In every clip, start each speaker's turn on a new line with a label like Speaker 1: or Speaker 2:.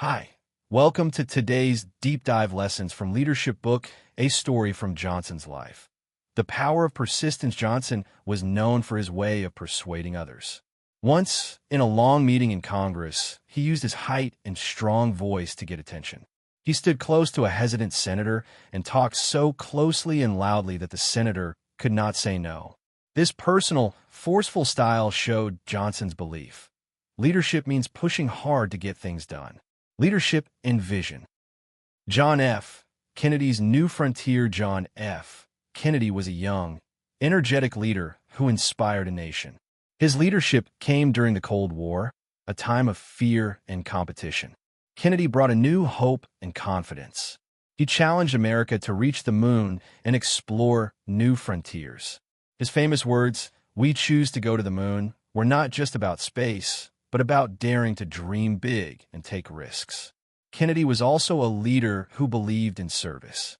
Speaker 1: Hi, welcome to today's deep dive lessons from Leadership Book, a story from Johnson's life. The power of persistence. Johnson was known for his way of persuading others. Once, in a long meeting in Congress, he used his height and strong voice to get attention. He stood close to a hesitant senator and talked so closely and loudly that the senator could not say no. This personal, forceful style showed Johnson's belief. Leadership means pushing hard to get things done. Leadership and vision. John F. Kennedy's new frontier. John F. Kennedy was a young, energetic leader who inspired a nation. His leadership came during the Cold War, a time of fear and competition. Kennedy brought a new hope and confidence. He challenged America to reach the moon and explore new frontiers. His famous words, "We choose to go to the moon," were not just about space, but about daring to dream big and take risks. Kennedy was also a leader who believed in service.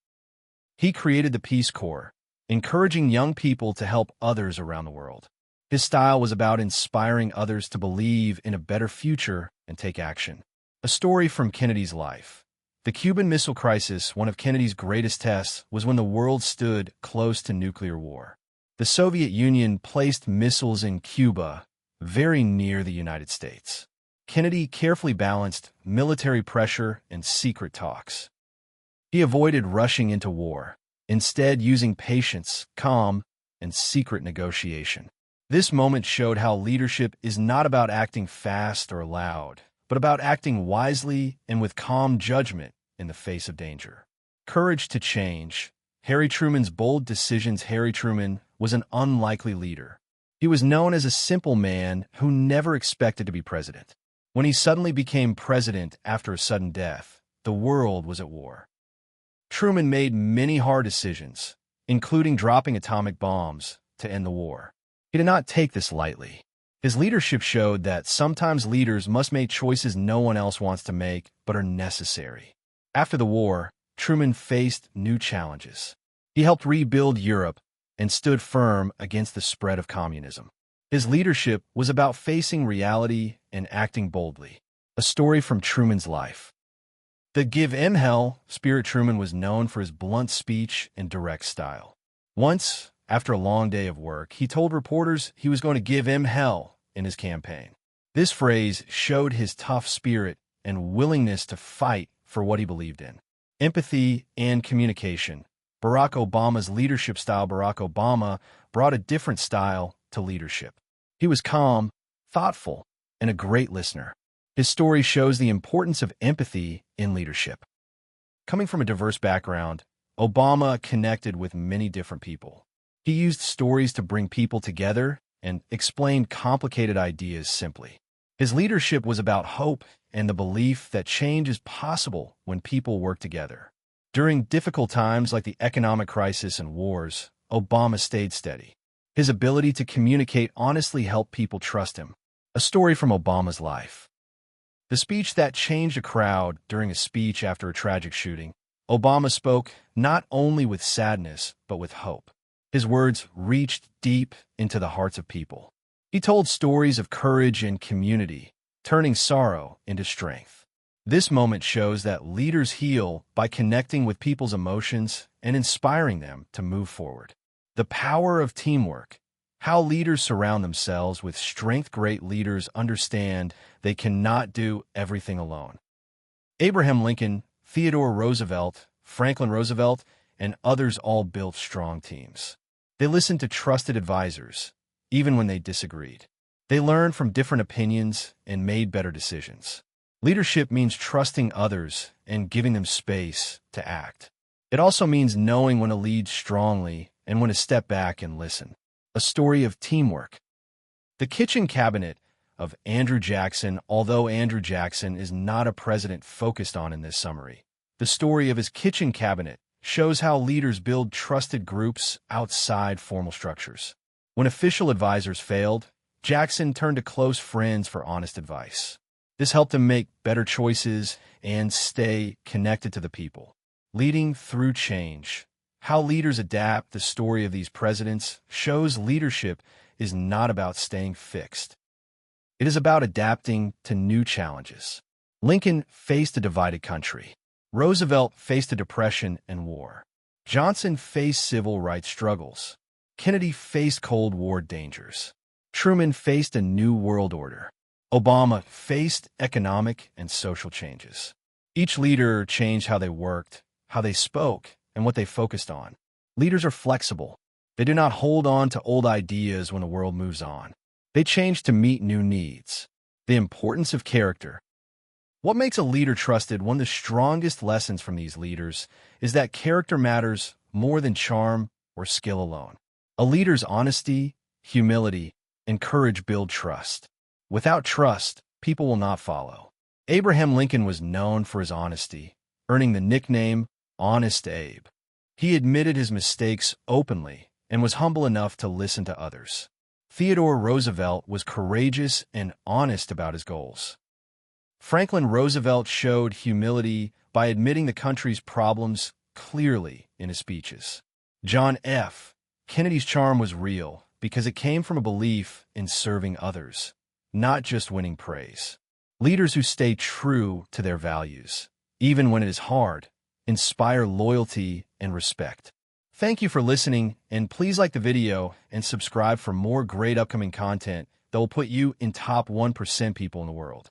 Speaker 1: He created the Peace Corps, encouraging young people to help others around the world. His style was about inspiring others to believe in a better future and take action. A story from Kennedy's life. The Cuban Missile Crisis, one of Kennedy's greatest tests, was when the world stood close to nuclear war. The Soviet Union placed missiles in Cuba, very near the United States. Kennedy carefully balanced military pressure and secret talks. He avoided rushing into war, instead using patience, calm, and secret negotiation. This moment showed how leadership is not about acting fast or loud, but about acting wisely and with calm judgment in the face of danger. Courage to change. Harry Truman's bold decisions. Harry Truman was an unlikely leader. He was known as a simple man who never expected to be president. When he suddenly became president after a sudden death, the world was at war. Truman made many hard decisions, including dropping atomic bombs to end the war. He did not take this lightly. His leadership showed that sometimes leaders must make choices no one else wants to make but are necessary. After the war, Truman faced new challenges. He helped rebuild Europe and stood firm against the spread of communism. His leadership was about facing reality and acting boldly. A story from Truman's life. The "Give 'em hell" spirit. Truman was known for his blunt speech and direct style. Once, after a long day of work, he told reporters he was going to give 'em hell in his campaign. This phrase showed his tough spirit and willingness to fight for what he believed in. Empathy and communication. Barack Obama's leadership style. Barack Obama brought a different style to leadership. He was calm, thoughtful, and a great listener. His story shows the importance of empathy in leadership. Coming from a diverse background, Obama connected with many different people. He used stories to bring people together and explained complicated ideas simply. His leadership was about hope and the belief that change is possible when people work together. During difficult times like the economic crisis and wars, Obama stayed steady. His ability to communicate honestly helped people trust him. A story from Obama's life. The speech that changed a crowd. During a speech after a tragic shooting, Obama spoke not only with sadness, but with hope. His words reached deep into the hearts of people. He told stories of courage and community, turning sorrow into strength. This moment shows that leaders heal by connecting with people's emotions and inspiring them to move forward. The power of teamwork. How leaders surround themselves with strength. Great leaders understand they cannot do everything alone. Abraham Lincoln, Theodore Roosevelt, Franklin Roosevelt, and others all built strong teams. They listened to trusted advisors, even when they disagreed. They learned from different opinions and made better decisions. Leadership means trusting others and giving them space to act. It also means knowing when to lead strongly and when to step back and listen. A story of teamwork. The kitchen cabinet of Andrew Jackson. Although Andrew Jackson is not a president focused on in this summary, the story of his kitchen cabinet shows how leaders build trusted groups outside formal structures. When official advisors failed, Jackson turned to close friends for honest advice. This helped him make better choices and stay connected to the people. Leading through change. How leaders adapt. The story of these presidents shows leadership is not about staying fixed. It is about adapting to new challenges. Lincoln faced a divided country. Roosevelt faced a depression and war. Johnson faced civil rights struggles. Kennedy faced Cold War dangers. Truman faced a new world order. Obama faced economic and social changes. Each leader changed how they worked, how they spoke, and what they focused on. Leaders are flexible. They do not hold on to old ideas when the world moves on. They change to meet new needs. The importance of character. What makes a leader trusted? One of the strongest lessons from these leaders is that character matters more than charm or skill alone. A leader's honesty, humility, and courage build trust. Without trust, people will not follow. Abraham Lincoln was known for his honesty, earning the nickname Honest Abe. He admitted his mistakes openly and was humble enough to listen to others. Theodore Roosevelt was courageous and honest about his goals. Franklin Roosevelt showed humility by admitting the country's problems clearly in his speeches. John F. Kennedy's charm was real because it came from a belief in serving others, not just winning praise. Leaders who stay true to their values, even when it is hard, inspire loyalty and respect. Thank you for listening, and please like the video and subscribe for more great upcoming content that will put you in top 1% people in the world.